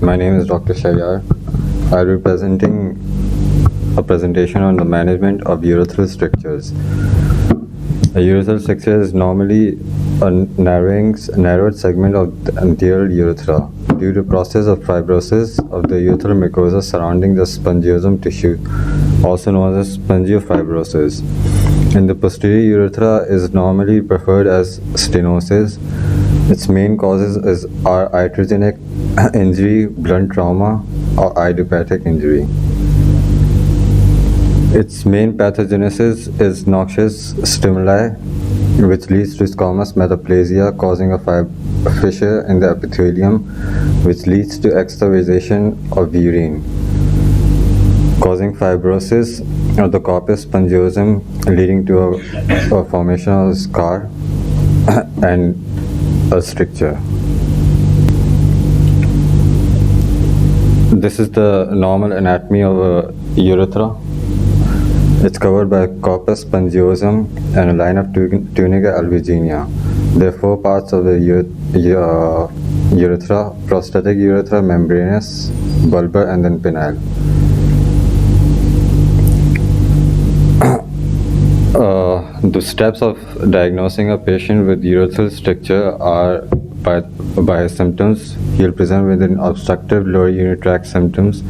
My name is Dr. Sharyar. I'll be presenting a presentation on the management of urethral strictures. A urethral stricture is normally a narrowed segment of the anterior urethra due to process of fibrosis of the urethral mucosa surrounding the spongiosum tissue, also known as spongiofibrosis. In the posterior urethra is normally preferred as stenosis. Its main causes are iatrogenic injury, blunt trauma, or idiopathic injury. Its main pathogenesis is noxious stimuli, which leads to squamous metaplasia, causing a fissure in the epithelium, which leads to extravasation of urine, causing fibrosis of the corpus spongiosum, leading to a formation of a scar and a stricture. This is the normal anatomy of a urethra. It's covered by corpus spongiosum and a line of tunica albuginea. There are four parts of the urethra: prostatic urethra, membranous, bulbar, and then penile. The steps of diagnosing a patient with urethral stricture are by his symptoms. He'll present with an obstructive lower urinary tract symptoms,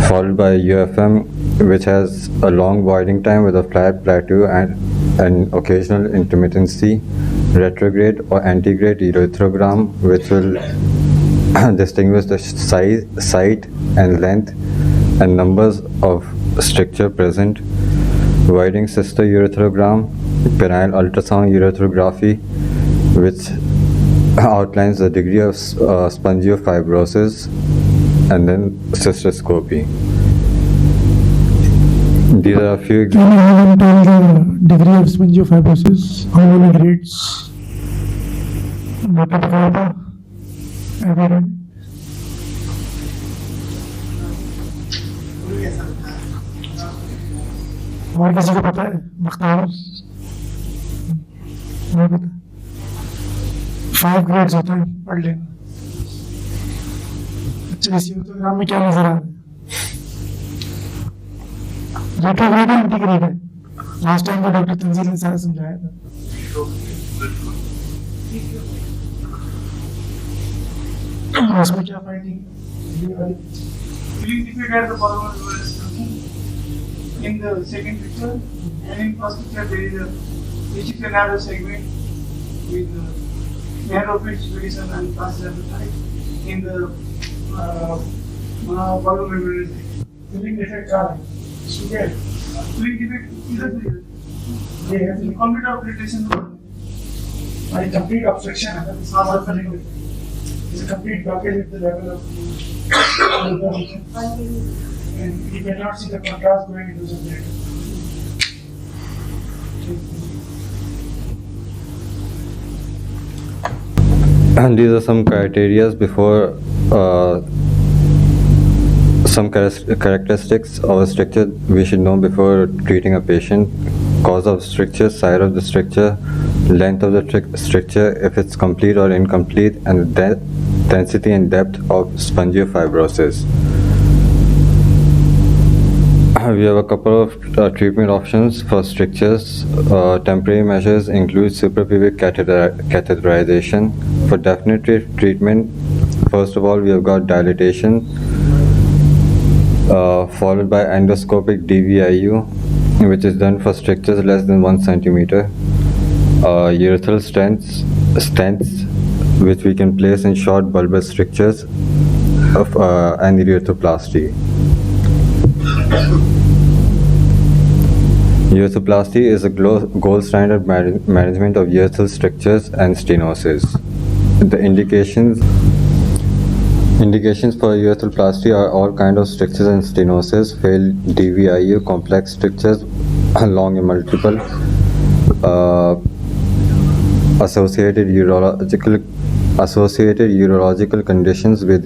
followed by UFM, which has a long voiding time with a flat plateau and occasional intermittency, retrograde or antegrade urethrogram, which will distinguish the size, site, and length and numbers of stricture present, voiding sister uretherogram, penile ultrasound urethrography, which outlines the degree of spongiofibrosis, and then cystoscopy. These are a few examples. Can you tell the degree of spongiofibrosis? How many grades? और किसी को पता है? बताओ। 5 grades होते हैं, पढ़ लेना। अच्छा, इस यूरोग्राम में क्या नजर आ रहा है? रेट्रोग्रेड है, इंटीग्रेड है? लास्ट टाइम को डॉक्टर तंजील ने सारा समझाया था। उसमें क्या finding? In the second picture, and in first picture there is which is a narrow segment with narrow pitch division and fast appetite. In the bottom membrane, Filling defect क्या है? Sugar. filling defect is a complete obliteration. और complete obstruction है, it's not filling defect. It's a complete blockage at the level of and you cannot see the contrast going into the blood. And these are some criteria before some characteristics of a stricture we should know before treating a patient: cause of stricture, size of the stricture, length of the stricture, if it's complete or incomplete, and the density and depth of spongiofibrosis. We have a couple of treatment options for strictures. Temporary measures include suprapubic catheterization. For definitive treatment, first of all, we have got dilatation, followed by endoscopic DVIU, which is done for strictures less than 1 centimeter. Urethral stents, which we can place in short bulbar strictures of and urethroplasty. Urethroplasty is a gold standard management of urethral strictures and stenosis. The indications for urethroplasty are all kinds of strictures and stenosis, failed DVIU, complex strictures, long and multiple, associated urological conditions with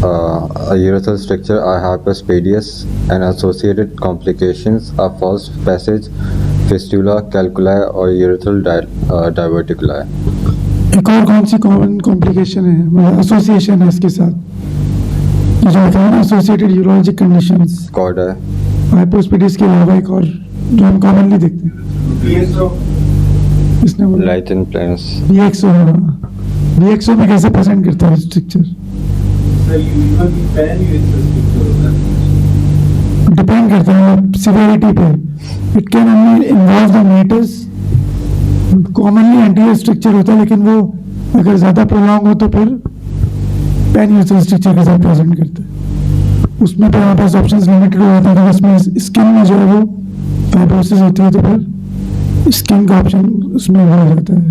a urethral stricture are hyperspadias, and associated complications are false passage, fistula, calculi, or urethral diverticuli. एक और कौन सी common complication है, मतलब association है इसके साथ, ये जो होता है ना एसोसिएटेड यूरोलॉजिक कंडीशंस, कॉर्ड है, हाइपोस्पिडिस के अलावा एक और जो हम कॉमनली देखते हैं, इसने बोला लाइट इन प्लेन्स। बीएक्सओ। बीएक्सओ में कैसे प्रेजेंट करता है स्ट्रक्चर? डिपेंड करता है सिवियरिटी पे। It can only involve the meters. Commonly anterior structure होता है, लेकिन वो अगर ज़्यादा प्रोलॉन्ग हो तो फिर पैन यूरेथ्रल स्ट्रक्चर के साथ प्रेजेंट करते हैं। उसमें फिर हमारे पास ऑप्शंस लिमिटेड हो जाते हैं, उसमें स्किन में जो है वो फाइब्रोसिस होती है तो फिर स्किन का ऑप्शन उसमें हो जाता है।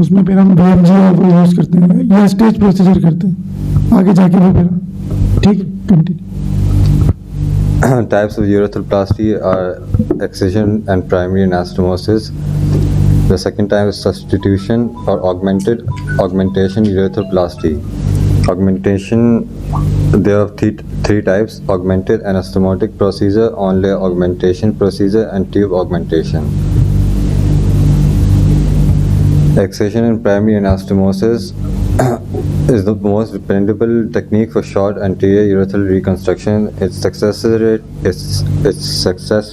उसमें फिर हम BMG और वो यूज़ करते हैं या स्टेज प्रोसीजर करते हैं आगे जाके वो फिर। ठीक है, continue. Types of urethroplasty are excision and primary anastomosis. The second type is substitution or augmentation urethroplasty. Augmentation, there are three types: augmented anastomotic procedure, only augmentation procedure, and tube augmentation. Excision and primary anastomosis is the most dependable technique for short anterior urethral reconstruction. Its success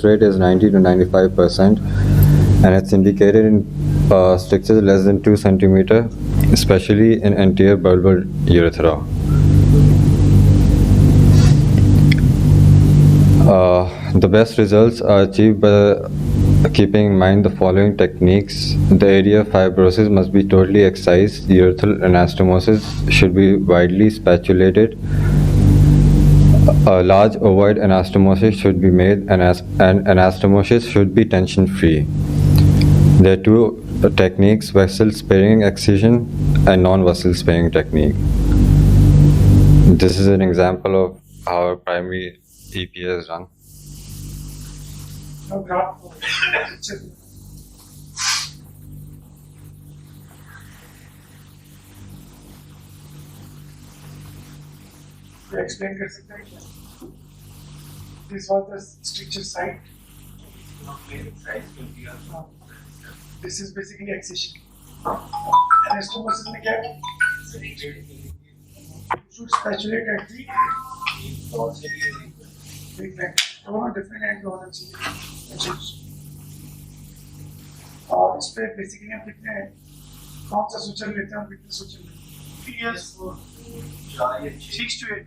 rate is 90 to 95%, and it's indicated in strictures less than 2 centimeter, especially in anterior bulbar urethra. The best results are achieved by keeping in mind the following techniques. The area of fibrosis must be totally excised. Urethral anastomosis should be widely spatulated. A large ovoid anastomosis should be made, and anastomosis should be tension free. There are two techniques: vessel sparing excision and non-vessel sparing technique. This is an example of how a primary EPA is done. Now graph picture. तो explain कर सकते हैं क्या? This was the structure site. This is basically excision. Anastomosis में क्या है? Should spatulate at the big neck. दोनों different end होना चाहिए. और इस पे बेसिकली हम कितने कौन सा सूचन लेते हैं, कितने सूचन लेते हैं? 6 to 8.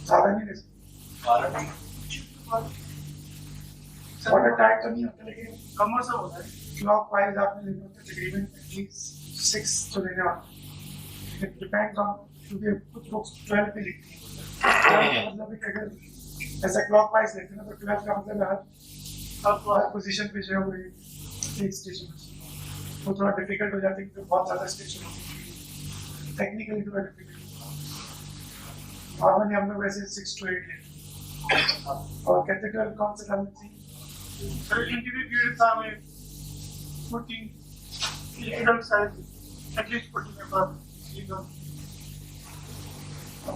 ज़्यादा नहीं ले सकते. वाटर टाइप तो नहीं होता, लेकिन कमर से होता है. क्लॉकवाइज आपने लेना होता है तकरीबन एटलीस्ट 6 तो लेने होता है. इट डिपेंड्स ऑन, क्योंकि कुछ बुक्स 12 पे लिखती हैं. मतलब कि अगर ऐसा क्लॉकवाइज लेते हैं ना तो 12 का मतलब हर पोजीशन पे जो है वो एक स्टेशन वो थोड़ा डिफिकल्ट हो जाता है क्योंकि बहुत ज़्यादा स्टेशन होती है. टेक्निकली थोड़ा डिफिकल्ट. नॉर्मली हम लोग वैसे 6 to 8 लेते हैं. और कैथेड्रल कौन से डालने चाहिए? इंटीरियर यूरेथ्रा में 14 इलेक्ट्रल साइज एटलीस्ट 14 के बाद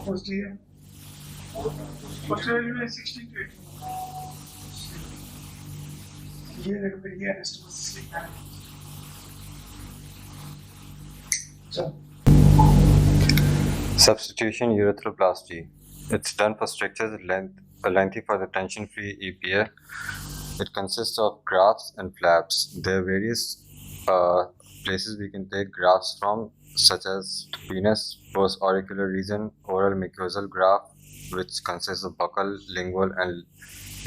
पोस्टीरियर ऑस्ट्रेलिया में 16 to 18. ये देखो फिर ये एनास्टोमोसिस लिखना है. चलो. Substitution urethroplasty. It's done for strictures lengthy for the tension-free EPA. It consists of grafts and flaps. There are various places we can take grafts from, such as penis, post-auricular region, oral mucosal graft, which consists of buccal, lingual, and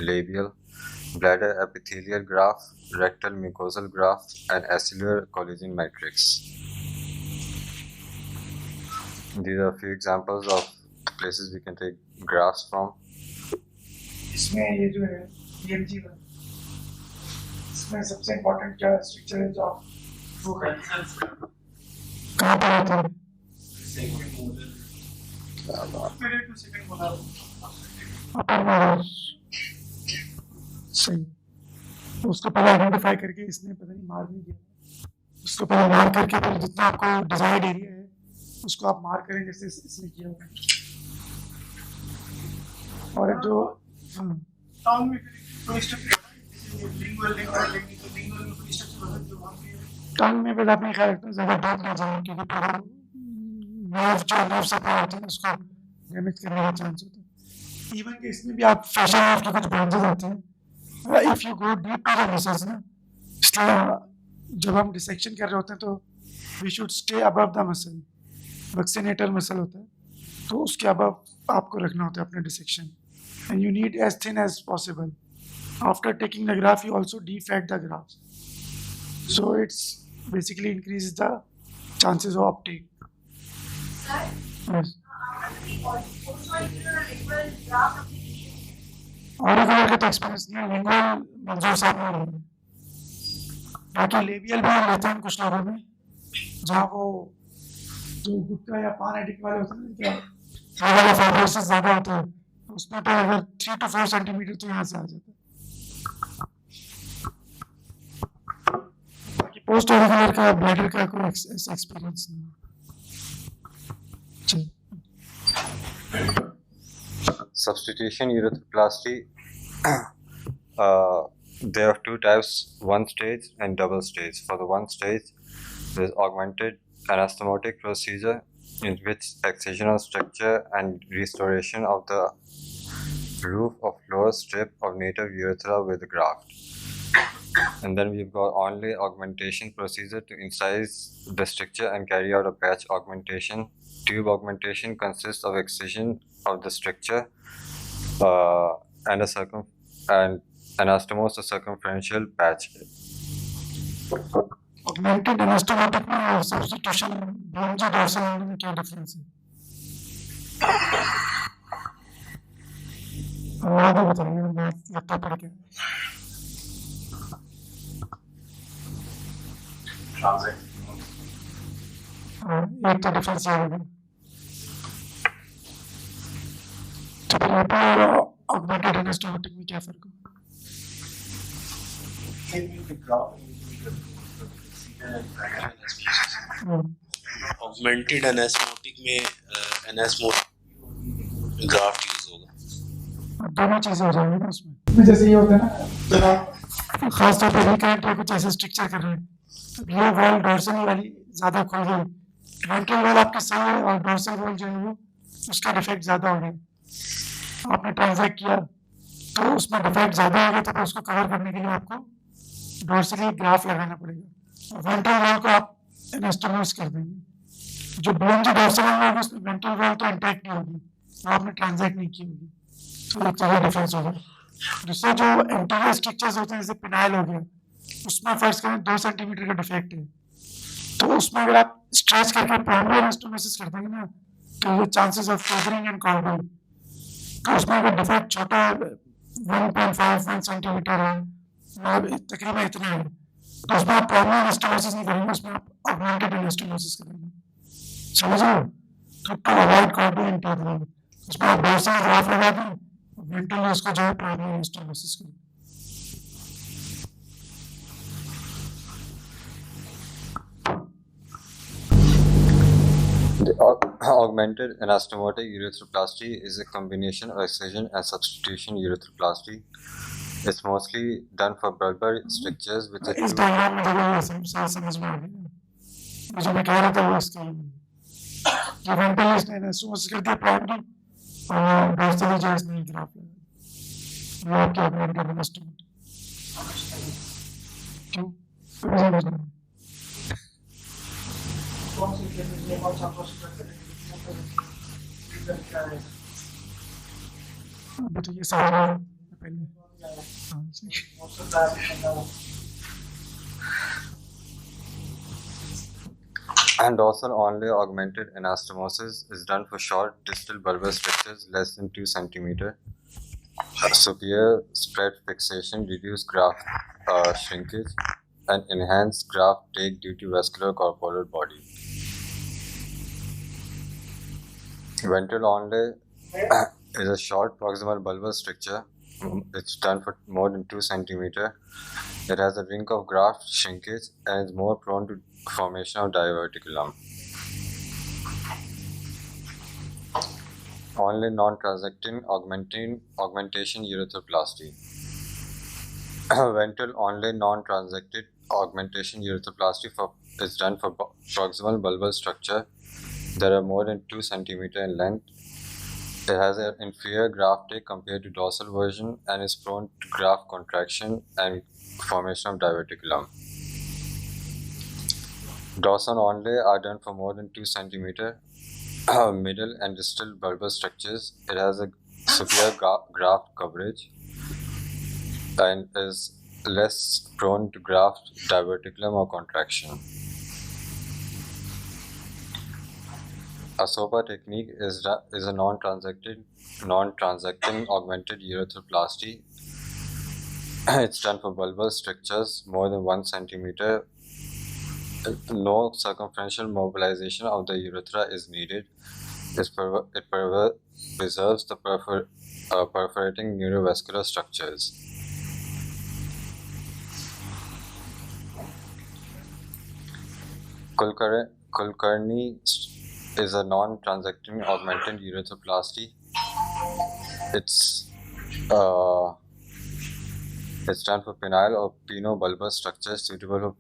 labial, bladder epithelial graft, rectal mucosal graft, and acellular collagen matrix. These are a few examples of places we can take grafts from. इसमें ये जो है BMG वाला, इसमें सबसे important क्या structure है जो वो कहाँ पर आता है? सही. उसको पहले आइडेंटिफाई करके इसने पता नहीं मार नहीं दिया. उसको पहले मार करके फिर जितना आपको डिजायर्ड एरिया है उसको आप मार करें जैसे इसने किया होगा. और जो टाउन में कोई स्ट्रक्चर लिंगुअल में कोई स्ट्रक्चर जो वहां पे टंग में भी अपने ख्याल रखना ज़्यादा डीप ना जाए, क्योंकि पूरा नर्व सप्लाई होता है उसको डैमेज करने का चांस होता है। इवन कि इसमें भी आप फेशियल नर्व के कुछ ब्रांचेस आते हैं, if you go deep to the muscles ना, इसलिए जब हम डिसेक्शन कर रहे होते हैं तो we should stay above the muscle, vaccinator muscle होता है, तो उसके अबव आपको रखना होता है अपना dissection, and you need as thin as possible. After taking the graft, you also defat the graft, so it's basically increases the chances of uptake. Sir, Yes. after the post-surgical lingual graft application, और अगर का तो experience नहीं है, lingual मंजूर साहब ने लिया है. बाकी लेबियल भी लेते हैं कुछ लोगों में, जहाँ वो जो गुटका या पान एडिक्ट वाले होते हैं ना, क्या ये वाला फाइब्रोसिस ज़्यादा होता है, उसमें तो अगर 3 to 4 सेंटीमीटर तो यहाँ से आ जाता है. बाकी पोस्ट ऑरिकुलर का ब्लैडर का कोई एक्सपीरियंस नहीं है. चलिए. Substitution urethroplasty. There are two types: one stage and double stage. For the one stage, there is augmented anastomotic procedure in which excision of structure and restoration of the roof of lower strip of native urethra with graft. And then we've got only augmentation procedure to incise the stricture and carry out a patch augmentation. Tube augmentation consists of excision of the stricture and anastomose the circumferential patch. Augmented anastomotic में और substitution branch dorsal में क्या difference है? आगे बताइए, बहुत लगता पड़ गया. एक तो डिफरेंस ये होगा. तो फिर और augmented anastomotic में क्या फर्क है? ऑगमेंटेड एनास्मोटिक में एनास्मोटिक ग्राफ्ट यूज होगा. दोनों चीजें हो जाएंगी ना उसमें. जैसे ये होता है ना, जब आप खासतौर पर रिकरेंट या कुछ ऐसे स्ट्रक्चर कर रहे हैं, तो ये वॉल डोर्सल वाली ज़्यादा खुल गई, वेंट्रल वॉल आपकी सही है और डोर्सल वॉल जो है वो उसका डिफेक्ट ज़्यादा हो गया. आपने ट्रांसैक्ट किया तो उसमें डिफेक्ट ज़्यादा हो गया, तो फिर उसको कवर करने के लिए आपको डोर्सली ग्राफ लगाना पड़ेगा. वेंट्रल वॉल को आप एनास्टोमोस कर देंगे. जो बोन जो डोर्सल वॉल होगी उसमें वेंट्रल वॉल तो इंटैक्ट नहीं होगी, तो आपने ट्रांसैक्ट नहीं की होगी, तो एक तरह डिफरेंस होगा. दूसरा जो एंटीरियर स्ट्रक्चर्स होते हैं जैसे पिनाइल हो गया, उसमें फर्स्ट करें 2 सेंटीमीटर का डिफेक्ट है, तो उसमें अगर आप स्ट्रेच करके प्राइमरी एनास्टोमोसिस कर देंगे ना, तो ये chances of favouring and chordal, तो उसमें अगर डिफेक्ट छोटा 1.5 सेंटीमीटर है और तकरीबन इतना है, तो उसमें आप प्राइमरी एनास्टोमोसिस नहीं करेंगे, उसमें आप ऑगमेंटेड एनास्टोमोसिस करेंगे. समझ रहे हो? तो to avoid chordal and terminal, उसमें आप डोर्सल ग्राफ लगा दें, वेंट्रल उसको जो है प्राइमरी एनास्टोमोसिस करें. The augmented anastomotic urethroplasty is a combination of excision and substitution urethroplasty. It's mostly done for bulbar strictures with a इस डायग्राम में देखो ये समझ में आ गया. जो मैं कह रहा था वो इसका ही है. जो वेंट्रलिस्ट ने एनास्टोमोसिस कर दिया प्राइमरी, और डोर्सली जो इसने ग्राफ लगा, वो आपके ऑगमेंटेड एनास्टोमोटिक. क्यों? समझ में कौन सी केसेस में कौन सा प्रोसीजर करेंगे, क्या है? अभी तो ये समझ में पहले. हाँ सही. most of that And dorsal only augmented anastomosis is done for short distal bulbar strictures less than 2 centimeter. Superior spread fixation reduce graft shrinkage and enhance graft take due to vascular corporal body. Ventral only is a short proximal bulbar stricture. It's done for more than 2 centimeter. It has a ring of graft shrinkage and is more prone to formation of diverticulum. Only non-transecting augmentation urethroplasty. Ventral only non-transected augmentation urethroplasty is done for proximal bulbar structure that are more than 2 cm in length. It has an inferior graft take compared to dorsal version and is prone to graft contraction and formation of diverticulum. Dorsal onlay are done for more than 2 cm middle and distal bulbar structures. It has a superior graft coverage and is less prone to graft diverticulum or contraction. A SOPA technique is a non-transecting augmented urethroplasty. It's done for bulbar strictures more than 1 cm. No circumferential mobilization of the urethra is needed. It preserves the perforating neurovascular structures. Kulkarni is a non-transecting augmented urethroplasty. It's done for penile or penobulbar structures suitable for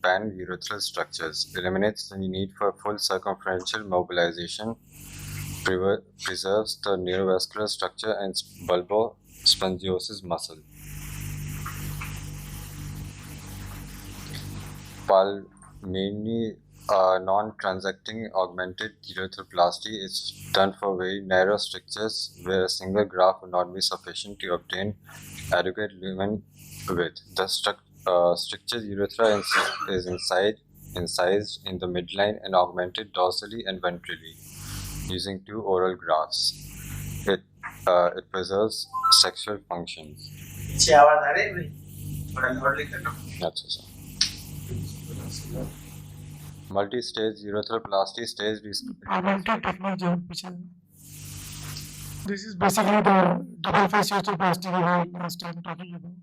pan-urethral structures. Eliminates the need for full circumferential mobilization. Preserves the neurovascular structure and bulbospongiosis muscle. Palmini non-transecting augmented urethroplasty is done for very narrow strictures where a single graft would not be sufficient to obtain adequate lumen width. The strictured urethra is incised in the midline and augmented dorsally and ventrally using 2 oral grafts. It preserves sexual functions. That's it. Multi-stage urethroplasty stage augmented technique जो पीछे this is basically the double face urethroplasty we were last time talking about.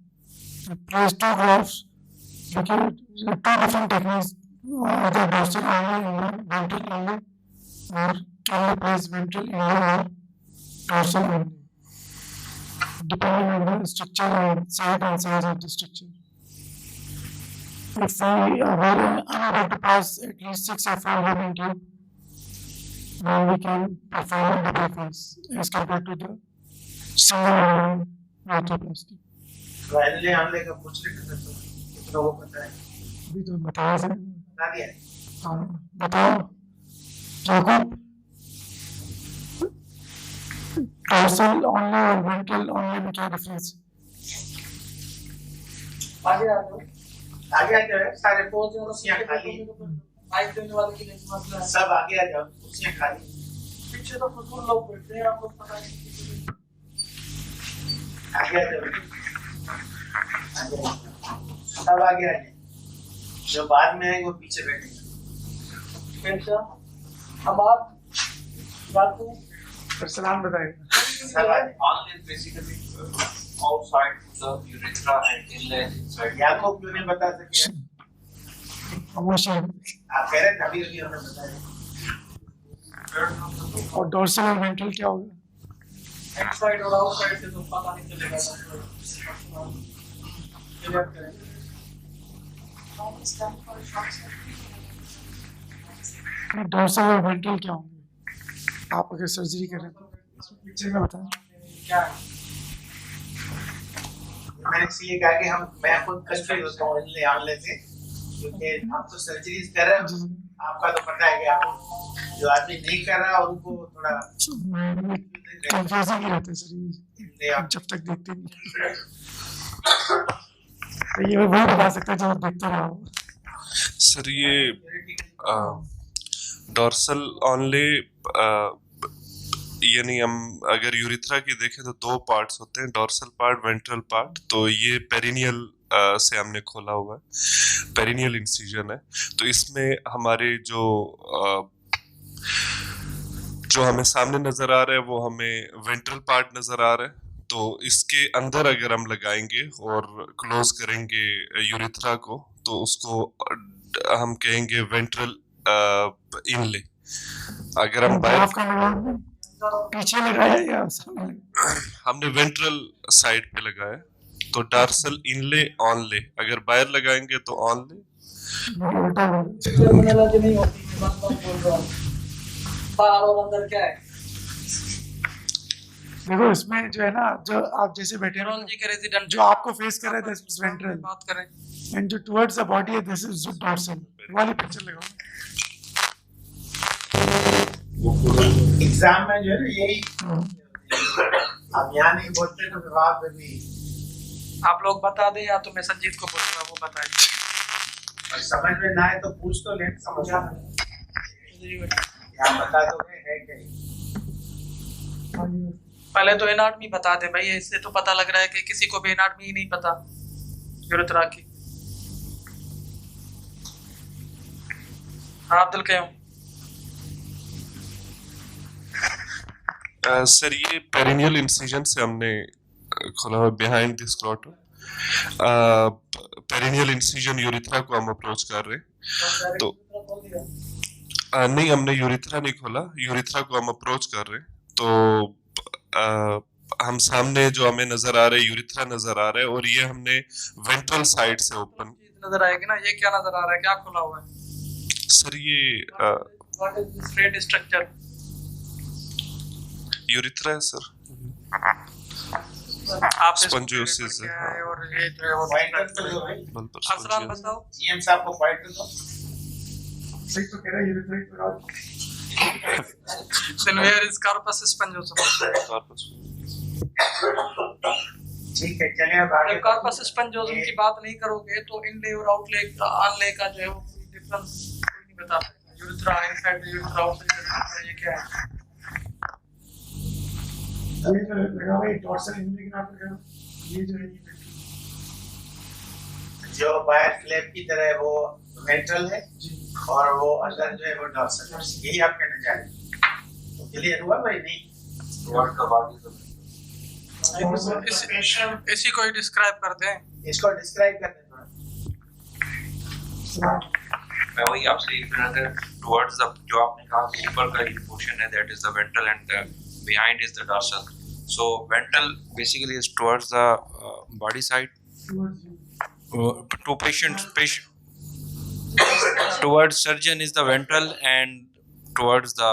You place 2 grafts, because 2 different techniques, either dorsal only or ventral only, or can you place ventral only or dorsal only, depending on the structure and size of the structure. If we are unable to pass at least 6 or 4 lumen tube, then we can perform a double face as compared to the single urethroplasty. आने का पूछ रहे थे तो कितना वो पता है अभी तो बताया सर बता दिया हाँ बताओ याकूब dorsal only और ventral only में क्या डिफरेंस आगे आ जाओ सारे पोज और कुर्सियां खाली माइक देने वाले के लिए सब आगे आ जाओ कुर्सियां खाली पीछे तो फुल लोग बैठे हैं आपको पता नहीं आगे आ जाओ सब आगे आ जाए जो बाद में आएंगे वो पीछे बैठेंगे अब आप सलाम बताएगा outside the urethra and inlet inside. याकूब क्यों नहीं बता सके अवश्य आप कह रहे थे अभी हमने बताया और dorsal और ventral क्या होगा inside और outside से तो पता नहीं चलेगा dorsal और ventral क्या होंगे आप अगर सर्जरी करें तो पिक्चर में बताएं क्या मैंने इसलिए कहा कि मैं खुद कंफ्यूज होता हूँ इनले आने से क्योंकि हम तो सर्जरीज कर रहे हैं आपका तो पता है कि आप जो आदमी नहीं कर रहा उनको थोड़ा कंफ्यूजन ही रहता है सर ये जब तक देखते नहीं तो ये वो बता सकता है जब देखते रहा हो सर ये डॉर्सल ऑनली यानी हम अगर यूरिथ्रा की देखें तो 2 पार्ट्स होते हैं डॉर्सल पार्ट वेंट्रल पार्ट तो ये पेरिनियल से हमने खोला हुआ है पेरिनियल इंसिजन है तो इसमें हमारे जो हमें सामने नजर आ रहा है वो हमें वेंट्रल पार्ट नजर आ रहा है तो इसके अंदर अगर हम लगाएंगे और क्लोज करेंगे यूरिथ्रा को तो उसको हम कहेंगे वेंट्रल इनले अगर हम पीछे लगाया या सामने हमने वेंट्रल साइड पे लगाया तो डार्सल इनले ऑनले, अगर बाहर लगाएंगे तो ऑनले। उल्टा हो गया। टर्मिनोलॉजी नहीं होती, मैं बात बात बोल रहा हूँ। बाहर और अंदर क्या है? देखो इसमें जो है ना, जो आप जैसे बैठे हो, न्यूरोलॉजी के रेजिडेंट जो आपको फेस कर रहा है दिस इज वेंट्रल, बात करें। एंड जो टुवर्ड्स द बॉडी है दिस इज डॉर्सल। वाली पिक्चर लगाओ। एग्जाम में जो है ना यही हाँ। अब यहाँ नहीं बोलते तो विभाग में भी आप लोग बता दें या तो मैं संजीत को बोलूंगा, वो बताएंगे। और समझ में ना आए तो पूछ तो लें, समझ में यहाँ बता दोगे है कहीं। पहले तो एनाटमी बता दे भाई, इससे तो पता लग रहा है कि किसी को भी एनाटमी ही नहीं पता यूरेथ्रा की। हाँ अब्दुल क्यों? सर ये पेरिनियल इंसिजन से हमने खोला हुआ behind this scrotum. Perineal incision urethra को हम अप्रोच कर रहे हैं, तो नहीं हमने यूरिथ्रा नहीं खोला, यूरिथ्रा को हम अप्रोच कर रहे हैं। तो हम सामने जो हमें नजर आ रहा है यूरिथ्रा नजर आ रहा है, और ये हमने वेंट्रल साइड से ओपन नजर आएगी ना। ये क्या नजर आ रहा है, क्या खुला हुआ है? सर ये what is this straight structure? Urethra है सर। आप स्पॉन्जियोसिस है, हाँ। और ये जो है वो पॉइंटर तो दो भाई, बल्बर असरान स्पॉन्जियोसिस। बताओ। जीएम साहब को पॉइंटर दो। सही तो कह रहा है यूरिथ्राइक लगाओ। Then where is corpus spongiosum? ठीक है चलिए अब आगे। जब corpus spongiosum की बात नहीं करोगे तो इनले और आउटले आनले का जो है वो कोई डिफरेंस कोई नहीं बता पाएगा। Urethra inside the urethra outside the urethra, ये क्या है? ये जो लगा हुआ है डॉर्सल इनग्राफ लगा, ये जो है ये जो बायर फ्लैप की तरह है वो वेंट्रल है और वो अंदर जो है वो डॉर्सल है, यही आप कहना चाह रहे हैं। तो क्लियर हुआ भाई? नहीं इसी को ही डिस्क्राइब करते हैं। इसको डिस्क्राइब कर दें थोड़ा। मैं वही आपसे ये कह रहा था, टुवर्ड्स द जो आपने कहा कि ऊपर का एक पोर्शन है that is the ventral and behind is the dorsal. So ventral basically is towards the body side. To patient towards surgeon is the ventral and towards the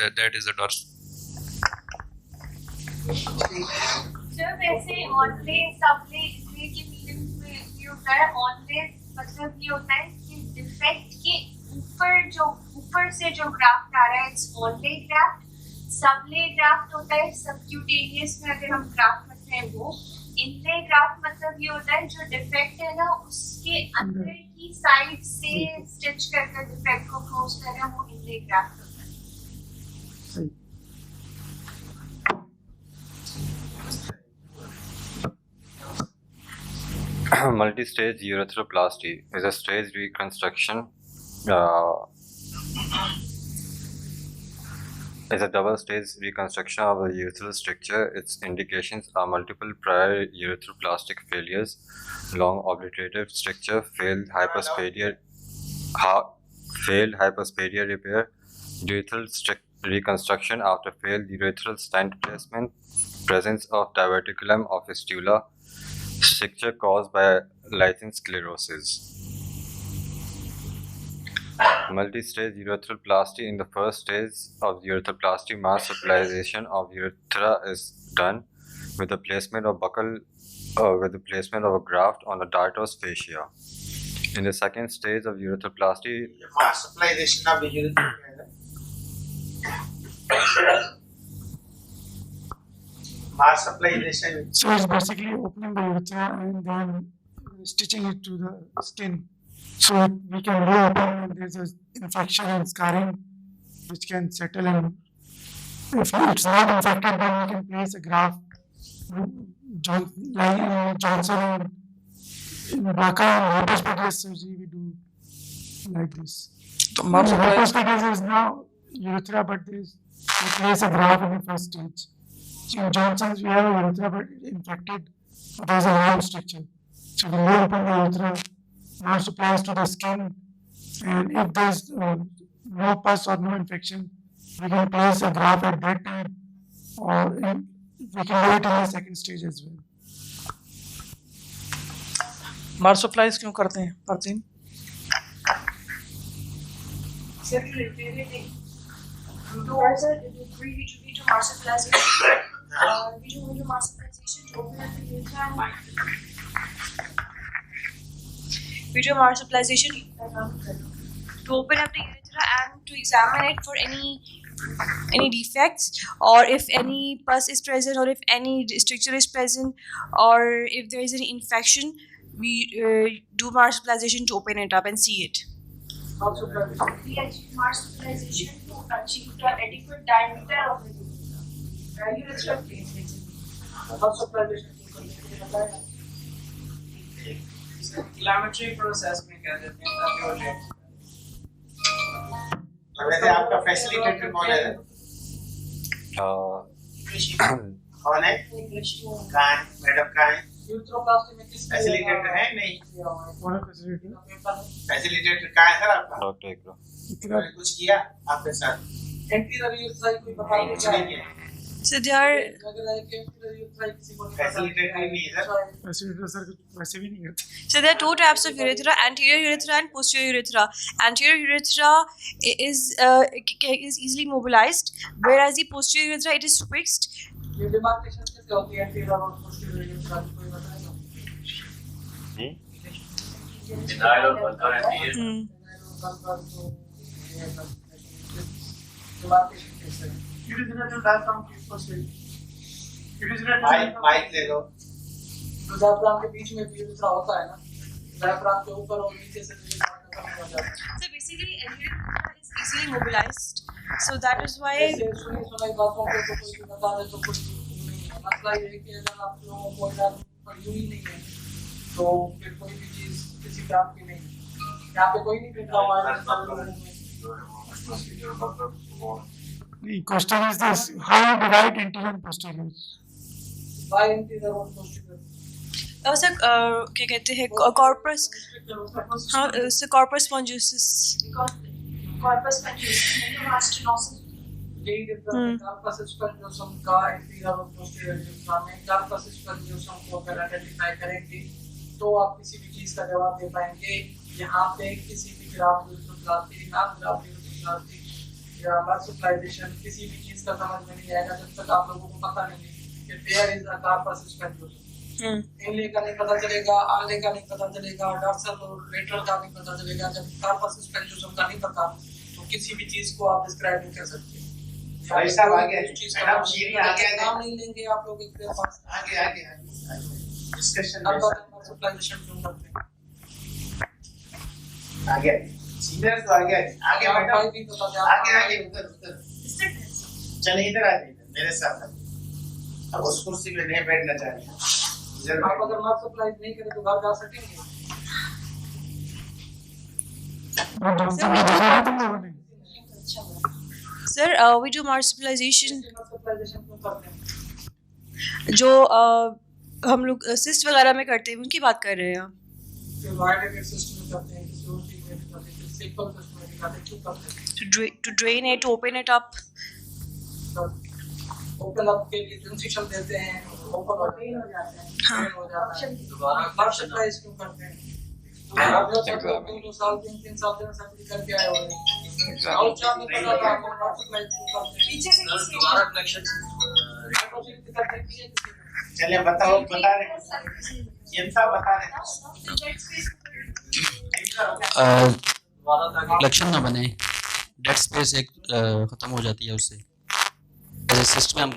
that is the dorsal. Sir वैसे always सबले इसलिए कि meaning में ये होता है, always मतलब ये होता है कि डिफेक्ट के ऊपर से जो ग्राफ्ट आ रहा है इट्स ऑनले ग्राफ्ट। सबले ग्राफ्ट होता है सबक्यूटेनियस में अगर हम ग्राफ्ट करते हैं वो। इनले ग्राफ्ट मतलब ये होता है जो डिफेक्ट है ना उसके अंदर की साइड से स्टिच करके डिफेक्ट को क्लोज कर रहे हैं, वो इनले ग्राफ्ट होता है। Multi-stage urethroplasty is a staged reconstruction. Is a double-stage reconstruction of the urethral stricture. Its indications are multiple prior urethroplastic failures, long obliterative stricture, failed hypospadia repair, urethral reconstruction after failed urethral stent placement, presence of diverticulum of fistula, stricture caused by lichen sclerosis. Multi-stage urethroplasty. In the first stage of urethroplasty, mass stabilization of urethra is done with the placement of a graft on the dartos fascia. In the second stage of urethroplasty, mass stabilization of the urethra mass stabilization. So it's basically opening the urethra and then stitching it to the skin. So we can reopen when there's an infection and scarring which can settle in. If it's not infected, then we can place a graft. Like in Johnson and in Dhaka and hypospadias surgery, we do like this. तो मार्च Hypospadias is now urethra, but we place a graft in the first stage. In Johnson's, we have a urethra, but infected. But there's a round structure. So we reopen the urethra. Now supplies to the skin, and if there's no pus or no infection, we can place a graft at that time, or we can do it in the second stage as well. मार्सोप्लाइज क्यों करते हैं परजीन? We do marsupialization to open up the urethra and to examine it for any defects, or if any pus is present, or if any stricture is present, or if there is any infection. We do marsupialization to open it up and see it. We achieve marsupialization to achieve the adequate diameter of the urethral plate. किलोमेट्री process में क्या देते हैं ताकि हो जाए। वैसे आपका फैसिलिटेटर कौन है? कौन है? कहाँ है? मैडम कहाँ है? फैसिलिटेटर है नहीं? कौन है फैसिलिटेटर? फैसिलिटेटर कहाँ है सर आपका? डॉक्टर इकरा। उन्होंने कुछ किया आपके साथ? कुछ नहीं किया। So they are फैसिलिटेटर नहीं है सर? फैसिलिटेटर सर वैसे भी नहीं करते। So there are two types of urethra: anterior urethra and posterior urethra. Anterior urethra is easily mobilized, whereas the posterior urethra, it is fixed. ये demarcation कैसे होती है anterior और posterior urethra की कोई बताएगा? डिमार्केशन कैसे है? Urethral diaphragm के posterior. Urethral माइक ले लो। तो diaphragm के बीच में भी urethra होता है ना? diaphragm के ऊपर और नीचे से खत्म हो जाता है। So basically, anterior urethra is easily mobilized. So that is why. सुनी बातों को तो कोई बता दे तो कुछ नहीं है। मसला ये है कि अगर आप लोगों को यार पर यूं ही नहीं है तो फिर कोई भी चीज किसी काम की नहीं। यहाँ पे कोई नहीं बैठा हुआ है The question is this: how you divide anterior and posterior? Why anterior और posterior? सर क्या कहते हैं corpus, हाँ sir corpus spongiosum. Corpus spongiosum, stenosis. यही corpus spongiosum का anterior और posterior urethra में corpus spongiosum को अगर आइडेंटिफाई करेंगे तो आप किसी भी चीज का जवाब दे पाएंगे। यहाँ पे किसी भी ग्राफ urethroplasty, non-graft urethroplasty या marsupialization किसी भी चीज का समझ में नहीं आएगा जब तक आप लोगों को पता नहीं कि there is a corpus spongiosum। इनले का नहीं पता चलेगा, आले का नहीं पता चलेगा, डॉर्सल और लेटरल का नहीं पता चलेगा। जब corpus spongiosum का नहीं पता तो किसी भी चीज को आप डिस्क्राइब नहीं कर सकते। भाई साहब आगे मैडम शीरी आगे नाम नहीं लेंगे आप लोग एक पास आगे डिस्कशन में marsupialization क्यों करते हैं? आगे सीनियर तो आगे मैडम आगे उधर चलिए इधर आ जाइए मेरे साथ। अब उस कुर्सी पे नहीं बैठना चाहिए। आप अगर marsupialize नहीं करें तो घर जा सकेंगे? Sir, we do marsupialization. जो हम लोग सिस्ट वगैरह में करते हैं उनकी बात कर रहे हैं आप? To drain it, to open it up. Open up के लिए इंसिशन देते हैं, ओपन हो जाते हैं, हाँ हो जाता है। दोबारा मार्शलाइज क्यों करते हैं? आप लोग 2 साल 3 साल से सर्जरी करके आए हुए हैं। और चार में पता था आपको मार्शलाइज क्यों करते हैं? पीछे से दोबारा कनेक्शन हाइड्रोसिल करते हैं। चलिए बताओ, बता रहे हैं ये सब बता रहे हैं। लक्षण ना बने, डेड स्पेस एक खत्म हो जाती है उससे। System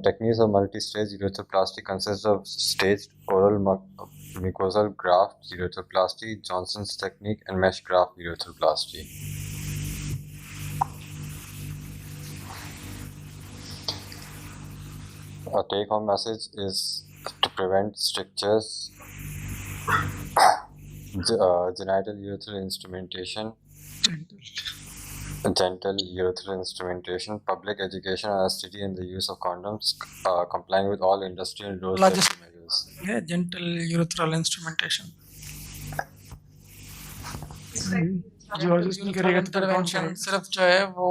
techniques of multi-stage urethroplasty consist of staged oral mucosal graft urethroplasty, Johnson's technique, and mesh graft urethroplasty. A take-home message is to prevent strictures, genital urethral instrumentation, genital urethral instrumentation, public education on STD and the use of condoms, complying with all industry and road safety measures. Yeah, genital urethral instrumentation. Urologist नहीं करेगा तो intervention सिर्फ जो है वो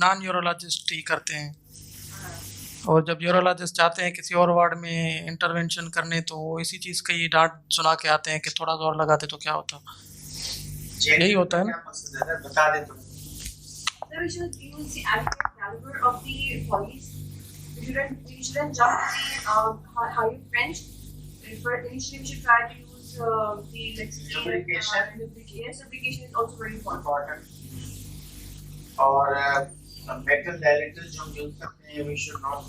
non urologist ही करते हैं। और जब यूरोलॉजिस्ट चाहते हैं किसी और वार्ड में इंटरवेंशन करने तो वो इसी चीज़ का ही डांट सुना के आते हैं कि थोड़ा सा और लगाते तो क्या होता। यही होता है ना। बता दे तुम। So we should use the adequate caliber of the police. We shouldn't jump the higher French. Initially, we should try to use the Lubrication. Yes, lubrication is also very important. और metal dilators जो use करते हैं we should not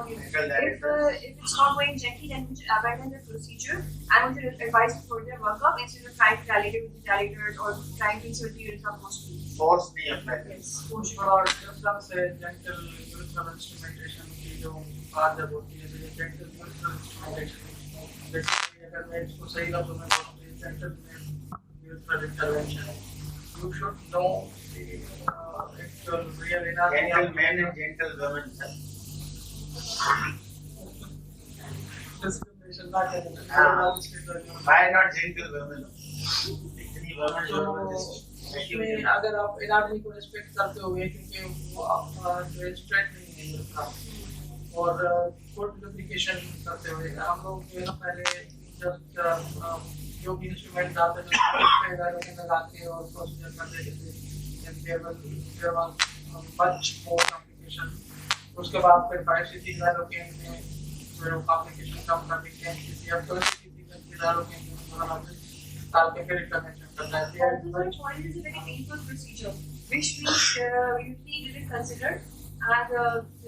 use metal dilators. If it's not going gently, then we should abandon the procedure and we should advise further workup instead of trying to dilate it with the dilators or trying to insert the urethra forcefully. Force नहीं apply करते. Yes, force. और एकदम से gentle urethral instrumentation की जो आदत होती है तो gentle urethral instrumentation जैसे अगर मैं इसको सही लफ्ज़ों में बोलूँ तो gentle urethral intervention. You should know the actual real anatomy. Gentle men and gentle women. Discrimination not happening. Why not gentle women? इतनी women जो अगर आप anatomy को respect करते हो क्योंकि वो आपका जो straight नहीं है उसका और good lubrication करते हुए हम लोग जो है ना पहले जब जो भी इंस्ट्रूमेंट आते थे उसके लगा के और प्रोसीजर कर देते थे there was much more complication. उसके बाद फिर बायोसिटी डायलोकेन में जो कॉम्प्लिकेशन कम करने के लिए किसी अब तो किसी डायलोकेन में डाल के फिर इंटरवेंशन करना है. Point is a very painful procedure, which we usually didn't consider, and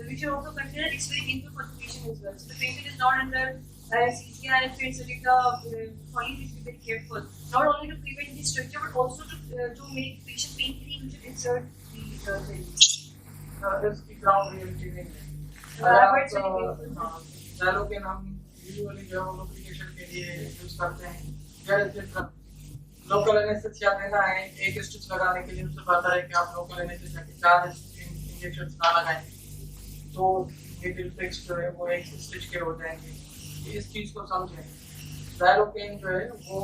we should also consider it's very painful for the patient as well. So the patient is not under anesthesia and if it's like the colleague is very careful, not only to prevent the stricture but also to make the patient pain-free. We should insert the इसकी ground reality नहीं है. डायलोकेन हम usually जो lubrication के लिए use करते हैं local anaesthesia देना है एक स्टिच लगाने के लिए उससे बेहतर है कि आप लोकल एनेस्थेसिया के 4 इंजेक्शन ना लगाएं तो मिडिल फिक्स जो है वो एक स्टिच के हो जाएंगे. इस चीज को समझें. डायलोकेन जो है वो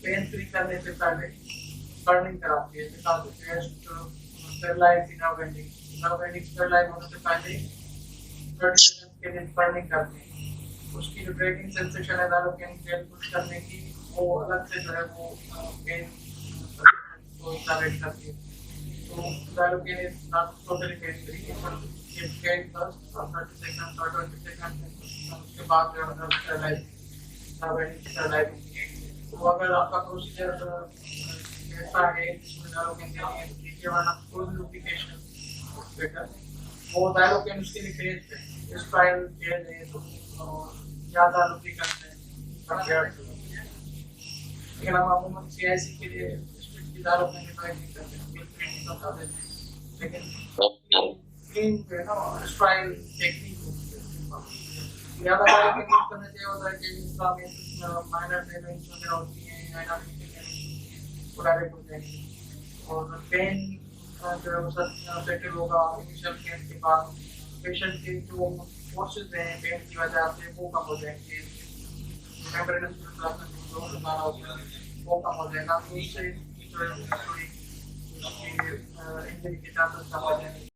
पेन फ्री करने से पहले बर्निंग कराती है because it has to sterilise the nerve ending sterilise होने से पहले 30 सेकंड के लिए बर्निंग करती है. उसकी जो ब्रेकिंग सेंसेशन है डायलोकेन जेल पुश करने की वो अलग से जो है वो पेन को इंटरवेट करती है. तो डायलोकेन is not totally pain free. It pain first और 30 सेकंड और 20 सेकंड उसके बाद जो है स्टेरलाइज तो अगर आपका प्रोसीजर ऐसा है जिसमें डायलोकेन देनी है वाला फुल लुब्रिकेशन बेटर वो डायलोकेन उसके लिए भेज दें. इस ट्रायल भेज दें तो ज़्यादा लुब्रिकेंट है लेकिन हम अमूमन CIC के लिए स्ट्रिक्ट डायलोकेन की ट्राई नहीं करते लेकिन क्लीन जो है ना ट्रायल टेक्निक ज़्यादा डायलोकेन यूज करने से होता है कि इसका में माइनर डेमेज वगैरह होती है एनाटॉमिकल वो डायरेक्ट हो जाएगी और पेन जो है वो सब सेटल होगा इनिशियल पेन के बाद पेशेंट के जो फोर्सेस हैं पेन की वजह से वो कम हो जाएंगे. मेम्ब्रेनस जो लगाना होता है वो कम हो जाएगा तो उससे जो है थोड़ी इंजरी के चांसेस कम हो जाएंगे.